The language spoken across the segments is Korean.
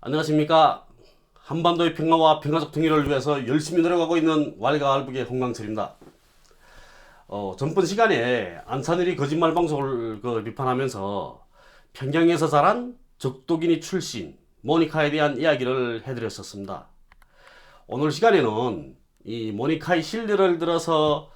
안녕하십니까. 한반도의 평화와 평화적 통일을 위해서 열심히 노력하고 있는 왈가왈부의 홍광철입니다. 전번 시간에 안산일이 거짓말 방송을 비판하면서 평양에서 자란 적도기니 출신 모니카에 대한 이야기를 해드렸었습니다. 오늘 시간에는 이 모니카의 신뢰를 들어서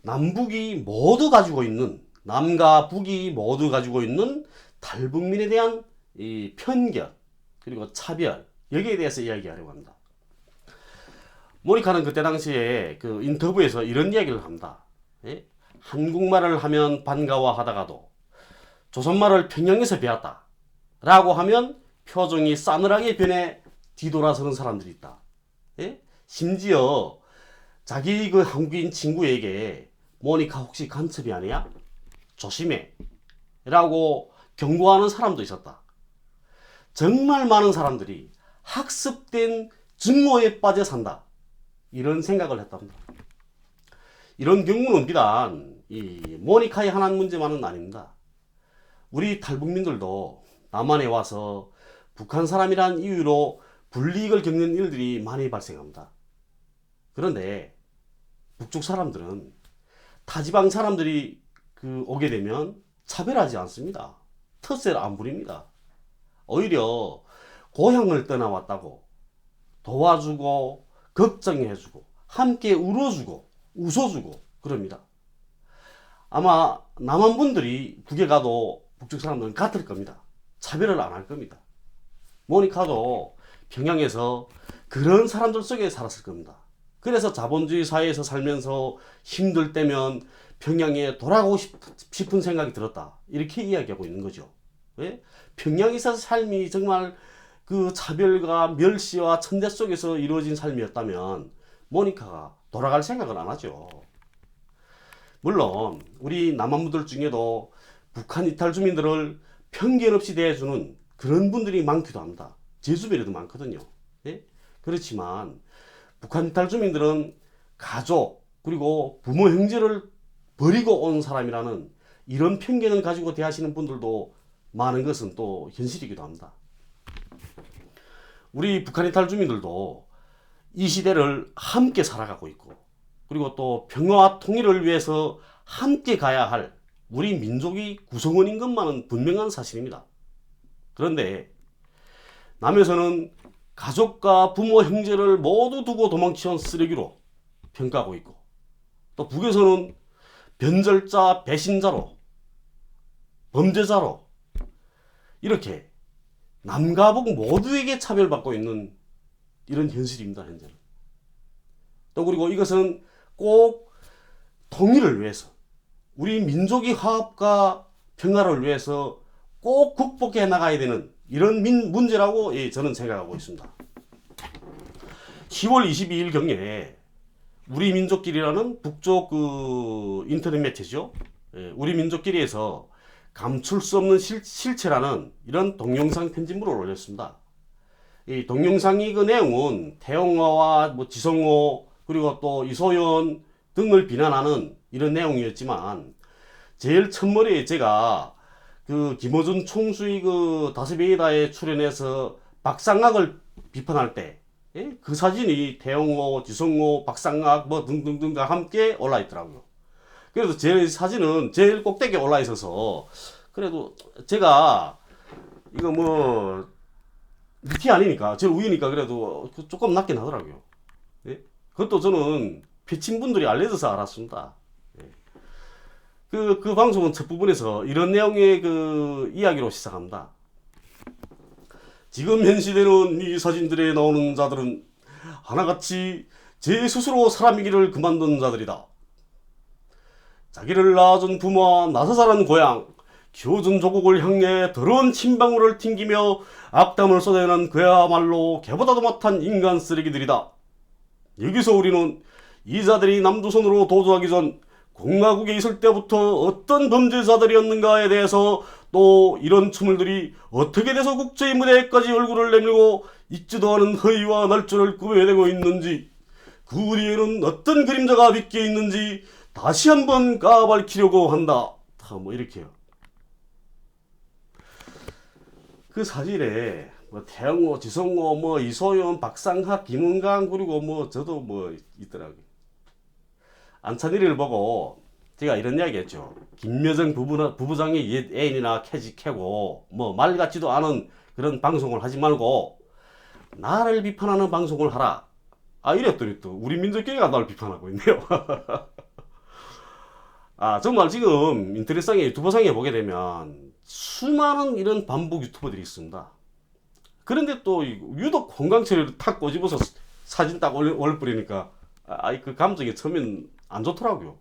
남북이 모두 가지고 있는, 남과 북이 모두 가지고 있는 탈북민에 대한 이 편견 그리고 차별, 여기에 대해서 이야기하려고 합니다. 모니카는 그때 당시에 그 인터뷰에서 이런 이야기를 합니다. 예? 한국말을 하면 반가워하다가도 조선말을 평양에서 배웠다 라고 하면 표정이 싸늘하게 변해 뒤돌아서는 사람들이 있다. 예? 심지어 자기 그 한국인 친구에게 모니카 혹시 간첩이 아니야? 조심해 라고 경고하는 사람도 있었다. 정말 많은 사람들이 학습된 증오에 빠져 산다, 이런 생각을 했답니다. 이런 경우는 비단 이 모니카의 하나의 문제만은 아닙니다. 우리 탈북민들도 남한에 와서 북한 사람이란 이유로 불이익을 겪는 일들이 많이 발생합니다. 그런데 북쪽 사람들은 타지방 사람들이 오게 되면 차별하지 않습니다. 텃세를 안 부립니다. 오히려 고향을 떠나왔다고 도와주고 걱정해주고 함께 울어주고 웃어주고 그럽니다. 아마 남한 분들이 북에 가도 북쪽 사람들은 같을 겁니다. 차별을 안 할 겁니다. 모니카도 평양에서 그런 사람들 속에 살았을 겁니다. 그래서 자본주의 사회에서 살면서 힘들 때면 평양에 돌아가고 싶은 생각이 들었다, 이렇게 이야기하고 있는 거죠. 왜? 평양에서 삶이 정말 그 차별과 멸시와 천대 속에서 이루어진 삶이었다면 모니카가 돌아갈 생각을 안 하죠. 물론 우리 남한분들 중에도 북한 이탈 주민들을 편견 없이 대해주는 그런 분들이 많기도 합니다. 제 주변에도 많거든요. 예? 그렇지만 북한 이탈 주민들은 가족 그리고 부모 형제를 버리고 온 사람이라는 이런 편견을 가지고 대하시는 분들도 많은 것은 또 현실이기도 합니다. 우리 북한 이탈 주민들도 이 시대를 함께 살아가고 있고, 그리고 또 평화와 통일을 위해서 함께 가야 할 우리 민족이 구성원인 것만은 분명한 사실입니다. 그런데 남에서는 가족과 부모 형제를 모두 두고 도망치는 쓰레기로 평가하고 있고, 또 북에서는 변절자, 배신자로, 범죄자로 이렇게 남과 북 모두에게 차별받고 있는 이런 현실입니다, 현재는. 또 그리고 이것은 꼭 통일을 위해서, 우리 민족의 화합과 평화를 위해서 꼭 극복해 나가야 되는 이런 문제라고 저는 생각하고 있습니다. 10월 22일 경에 우리 민족끼리라는 북쪽 인터넷 매체죠. 우리 민족끼리에서 감출 수 없는 실체라는 이런 동영상 편집물을 올렸습니다. 이 동영상의 그 내용은 태영호와 지성호 그리고 또 이소연 등을 비난하는 이런 내용이었지만, 제일 첫머리에 제가 김어준 총수의 다스베이다에 출연해서 박상학을 비판할 때 그 사진이 태영호, 지성호, 박상학 등등등과 함께 올라 있더라고요. 그래서 제 사진은 제일 꼭대기에 올라 있어서, 그래도 제가 이거 밑이 아니니까, 제일 위니까 그래도 조금 낮게 나더라고요. 예? 그것도 저는 패친분들이 알려져서 알았습니다. 예. 그 방송은 첫 부분에서 이런 내용의 이야기로 시작합니다. 지금 현 시대는 이 사진들에 나오는 자들은 하나같이 제 스스로 사람이기를 그만둔 자들이다. 자기를 낳아준 부모와 나서 자란 고향, 키워준 조국을 향해 더러운 침방울을 튕기며 악담을 쏟아내는 그야말로 개보다도 못한 인간 쓰레기들이다. 여기서 우리는 이 자들이 남조선으로 도주하기 전 공화국에 있을 때부터 어떤 범죄자들이었는가에 대해서, 또 이런 추물들이 어떻게 돼서 국제의 무대에까지 얼굴을 내밀고 있지도 않은 허위와 날조를 꾸며내고 있는지, 그 뒤에는 어떤 그림자가 비껴 있는지 다시 한번 까발키려고 한다. 이렇게요. 그 사진에 뭐 태영호, 지성호, 뭐 이소연, 박상학, 김은강, 그리고 뭐 저도 뭐 있더라고요. 안찬일을 보고 제가 이런 이야기 했죠. 김여정 부부장의 옛 애인이나 캐고 뭐 말 같지도 않은 그런 방송을 하지 말고 나를 비판하는 방송을 하라. 아, 이랬더니 또 우리 민족계가 나를 비판하고 있네요. 아, 정말 지금 인터넷상에 유튜버상에 보게 되면 수많은 이런 반복 유튜버들이 있습니다. 그런데 또 유독 건강체를 탁 꼬집어서 사진 딱 올려버리니까 그 감정이 처음엔 안 좋더라고요.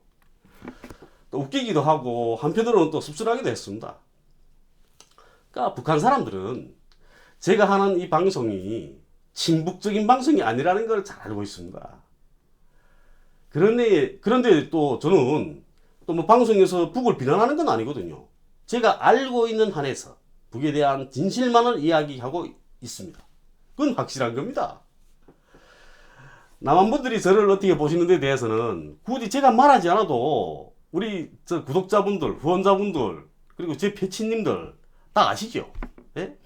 또 웃기기도 하고 한편으로는 또 씁쓸하기도 했습니다. 그러니까 북한 사람들은 제가 하는 이 방송이 친북적인 방송이 아니라는 걸 잘 알고 있습니다. 그런데 또 저는 또 뭐 방송에서 북을 비난하는 건 아니거든요. 제가 알고 있는 한에서 북에 대한 진실만을 이야기하고 있습니다. 그건 확실한 겁니다. 남한 분들이 저를 어떻게 보시는 데 대해서는 굳이 제가 말하지 않아도 우리 저 구독자분들, 후원자분들, 그리고 제 패치님들 다 아시죠? 예?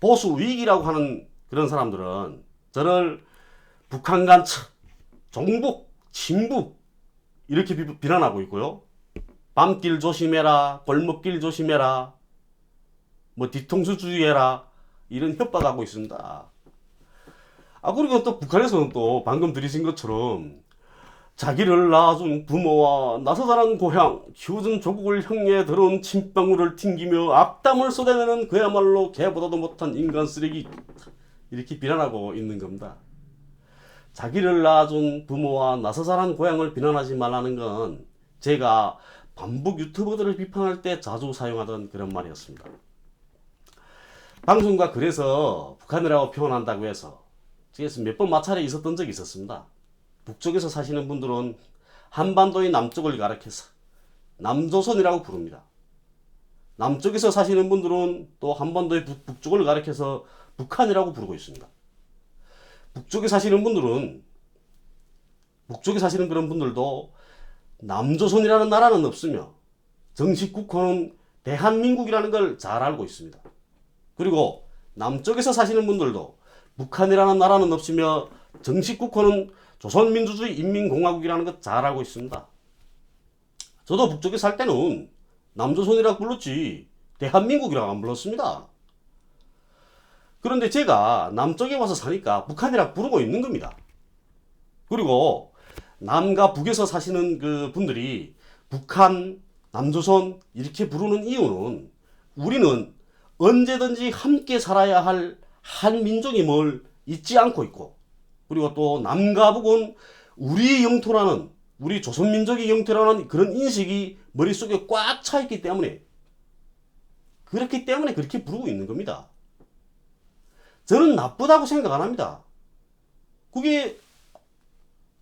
보수 위기라고 하는 그런 사람들은 저를 북한 간첩, 종북, 친북 이렇게 비난하고 있고요. 밤길 조심해라, 골목길 조심해라, 뭐 뒤통수 주의해라 이런 협박하고 있습니다. 아, 그리고 또 북한에서는 또 방금 들으신 것처럼 자기를 낳아준 부모와 나서 자란 고향, 키워준 조국을 형에 들어온 침방울을 튕기며 악담을 쏟아내는 그야말로 개보다도 못한 인간 쓰레기 이렇게 비난하고 있는 겁니다. 자기를 낳아준 부모와 나서 자란 고향을 비난하지 말라는 건 제가 반북 유튜버들을 비판할 때 자주 사용하던 그런 말이었습니다. 방송과 글에서 북한이라고 표현한다고 해서 그래서 몇 번 마찰이 있었던 적이 있었습니다. 북쪽에서 사시는 분들은 한반도의 남쪽을 가리켜서 남조선이라고 부릅니다. 남쪽에서 사시는 분들은 또 한반도의 북쪽을 가리켜서 북한이라고 부르고 있습니다. 북쪽에 사시는 그런 분들도 남조선이라는 나라는 없으며 정식 국호는 대한민국이라는 걸 잘 알고 있습니다. 그리고 남쪽에서 사시는 분들도 북한이라는 나라는 없으며 정식 국호는 조선민주주의 인민공화국이라는 것 잘 알고 있습니다. 저도 북쪽에 살 때는 남조선이라고 불렀지 대한민국이라고 안 불렀습니다. 그런데 제가 남쪽에 와서 사니까 북한이라고 부르고 있는 겁니다. 그리고 남과 북에서 사시는 그 분들이 북한, 남조선 이렇게 부르는 이유는 우리는 언제든지 함께 살아야 할 한민족임을 잊지 않고 있고, 그리고 또 남과 북은 우리 영토라는, 우리 조선민족의 영토라는 그런 인식이 머릿속에 꽉 차 있기 때문에 그렇게 부르고 있는 겁니다. 저는 나쁘다고 생각 안 합니다. 그게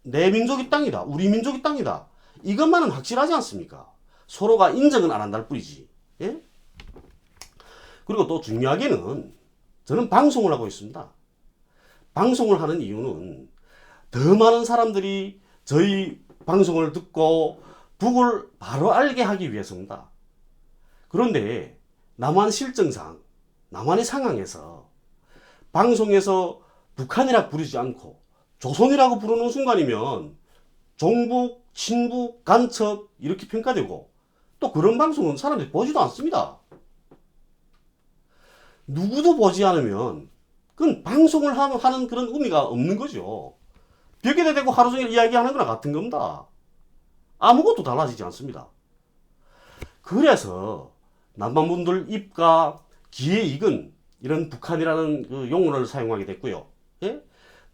내 민족의 땅이다, 우리 민족의 땅이다, 이것만은 확실하지 않습니까? 서로가 인정은 안 한다는 뿐이지. 예? 그리고 또 중요하게는 저는 방송을 하고 있습니다. 방송을 하는 이유는 더 많은 사람들이 저희 방송을 듣고 북을 바로 알게 하기 위해서입니다. 그런데 남한 실정상, 남한의 상황에서 방송에서 북한이라고 부르지 않고 조선이라고 부르는 순간이면 종북, 친북, 간첩 이렇게 평가되고, 또 그런 방송은 사람들이 보지도 않습니다. 누구도 보지 않으면 그건 방송을 하는 그런 의미가 없는 거죠. 벽에다 대고 하루 종일 이야기하는 거나 같은 겁니다. 아무것도 달라지지 않습니다. 그래서 남한분들 입과 귀에 익은 이런 북한이라는 그 용어를 사용하게 됐고요. 예?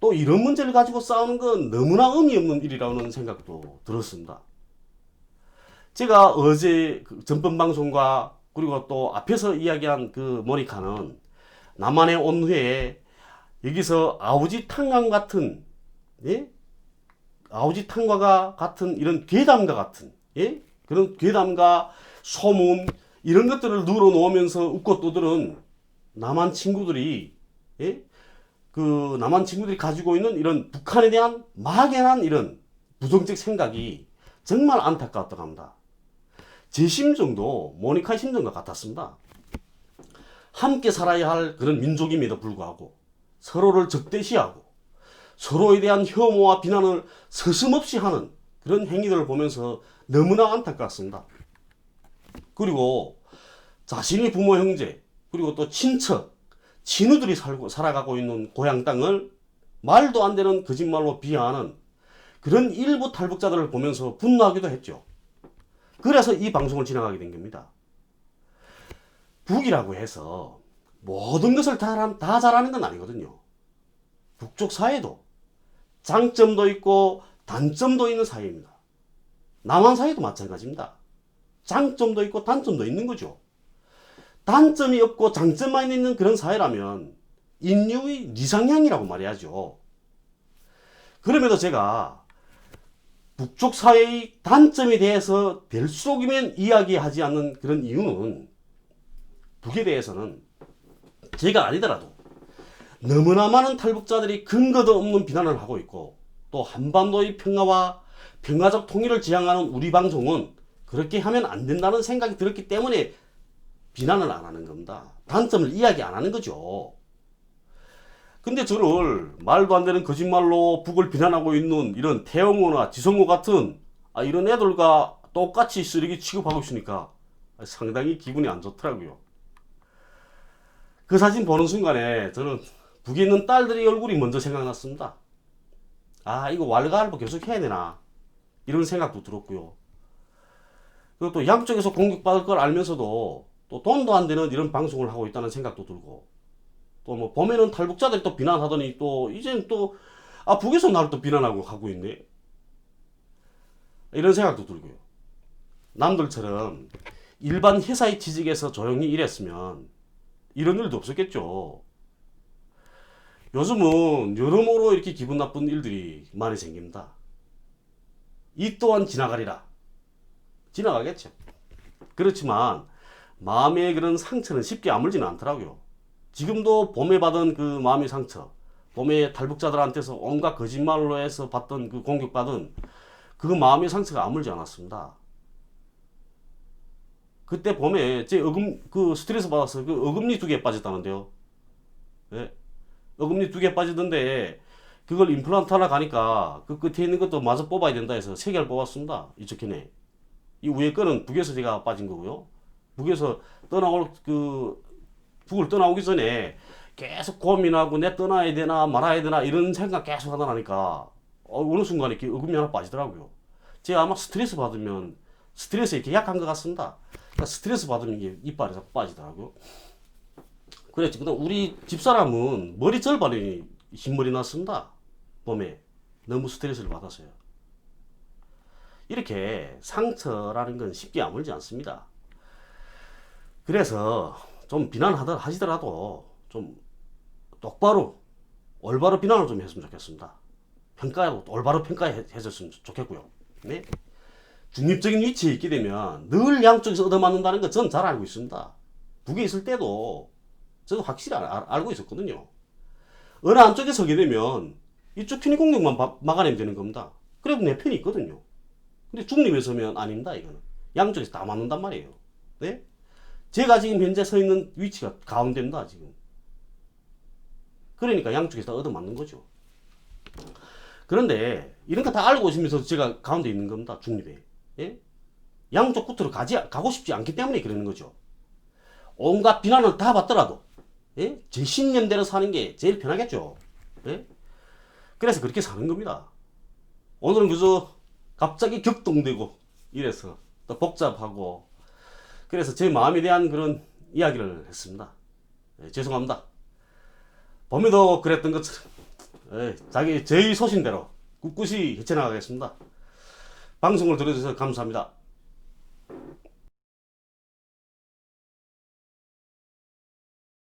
또 이런 문제를 가지고 싸우는 건 너무나 의미 없는 일이라는 생각도 들었습니다. 제가 어제 그 전번 방송과 그리고 또 앞에서 이야기한 그 모니카는 남한에 온 후에 여기서 아우지탕강 같은, 예? 아우지탕과 같은 이런 괴담과 같은, 예? 그런 괴담과 소문 이런 것들을 늘어놓으면서 웃고 떠드는 남한 친구들이, 예? 그 남한 친구들이 가지고 있는 이런 북한에 대한 막연한 이런 부정적 생각이 정말 안타까웠다고 합니다. 제 심정도 모니카의 심정과 같았습니다. 함께 살아야 할 그런 민족임에도 불구하고 서로를 적대시하고 서로에 대한 혐오와 비난을 서슴없이 하는 그런 행위들을 보면서 너무나 안타깝습니다. 그리고 자신이 부모 형제 그리고 또 친척 친구들이 살아가고 있는 고향 땅을 말도 안 되는 거짓말로 비하하는 그런 일부 탈북자들을 보면서 분노하기도 했죠. 그래서 이 방송을 진행하게 된 겁니다. 북이라고 해서 모든 것을 다 잘하는 건 아니거든요. 북쪽 사회도 장점도 있고 단점도 있는 사회입니다. 남한 사회도 마찬가지입니다. 장점도 있고 단점도 있는 거죠. 단점이 없고 장점만 있는 그런 사회라면 인류의 이상향이라고 말해야죠. 그럼에도 제가 북쪽 사회의 단점에 대해서 될수록이면 이야기하지 않는 그런 이유는 북에 대해서는 제가 아니더라도 너무나 많은 탈북자들이 근거도 없는 비난을 하고 있고 또 한반도의 평화와 평화적 통일을 지향하는 우리 방송은 그렇게 하면 안 된다는 생각이 들었기 때문에 비난을 안 하는 겁니다. 단점을 이야기 안 하는 거죠. 근데 저를 말도 안 되는 거짓말로 북을 비난하고 있는 이런 태영호나 지성호 같은 이런 애들과 똑같이 쓰레기 취급하고 있으니까 상당히 기분이 안 좋더라고요. 그 사진 보는 순간에 저는 북에 있는 딸들의 얼굴이 먼저 생각났습니다. 이거 왈가왈부 계속 해야 되나 이런 생각도 들었고요. 그리고 또 양쪽에서 공격받을 걸 알면서도 또 돈도 안 되는 이런 방송을 하고 있다는 생각도 들고 또 뭐 보면은 탈북자들이 또 비난하더니 또 이제는 또 북에서 나를 또 비난하고 하고 있네 이런 생각도 들고요. 남들처럼 일반 회사의 취직에서 조용히 일했으면 이런 일도 없었겠죠. 요즘은 여러모로 이렇게 기분 나쁜 일들이 많이 생깁니다. 이 또한 지나가리라. 지나가겠죠. 그렇지만 마음의 그런 상처는 쉽게 아물지는 않더라고요. 지금도 봄에 받은 그 마음의 상처, 봄에 탈북자들한테서 온갖 거짓말로 해서 받던 그 공격받은 그 마음의 상처가 아물지 않았습니다. 그때 봄에 제 그 스트레스 받아서 그 어금니 2개 빠졌다는데요. 네? 어금니 2개 빠지던데 그걸 임플란트 하러 가니까 그 끝에 있는 것도 마저 뽑아야 된다 해서 3개를 뽑았습니다. 이쪽 편에. 이 위에 거는 북에서 제가 빠진 거고요. 북에서 북을 떠나오기 전에 계속 고민하고 내 떠나야 되나 말아야 되나 이런 생각 계속 하다 나니까 어느 순간에 이렇게 어금니 하나 빠지더라고요. 제가 아마 스트레스 받으면 스트레스에 이렇게 약한 것 같습니다. 그러니까 스트레스 받으면 이게 이빨이 자꾸 빠지더라고요. 그랬지. 근데 우리 집사람은 머리 절반이 흰머리 났습니다. 봄에. 너무 스트레스를 받았어요. 이렇게 상처라는 건 쉽게 아물지 않습니다. 그래서 좀 비난하시더라도 좀 똑바로 올바로 비난을 좀 했으면 좋겠습니다. 평가도 올바로 평가해줬으면 좋겠고요. 네? 중립적인 위치에 있게 되면 늘 양쪽에서 얻어맞는다는 거 전 잘 알고 있습니다. 북에 있을 때도 저도 확실히 알고 있었거든요. 어느 한쪽에 서게 되면 이쪽 편이 공격만 막아내면 되는 겁니다. 그래도 내 편이 있거든요. 근데 중립에 서면 아닙니다. 이거는 양쪽에서 다 맞는단 말이에요. 네? 제가 지금 현재 서 있는 위치가 가운데입니다. 지금. 그러니까 양쪽에서 다 얻어맞는 거죠. 그런데 이런 거 다 알고 있으면서 제가 가운데 있는 겁니다. 중립에. 예? 양쪽 끝으로 가고 싶지 않기 때문에 그러는 거죠. 온갖 비난을 다 받더라도 예? 제 신념대로 사는 게 제일 편하겠죠. 예? 그래서 그렇게 사는 겁니다. 오늘은 그저 갑자기 격동되고 이래서 또 복잡하고 그래서 제 마음에 대한 그런 이야기를 했습니다. 예, 죄송합니다. 봄에도 그랬던 것처럼 저희 소신대로 꿋꿋이 헤쳐나가겠습니다. 방송을 들어주셔서 감사합니다.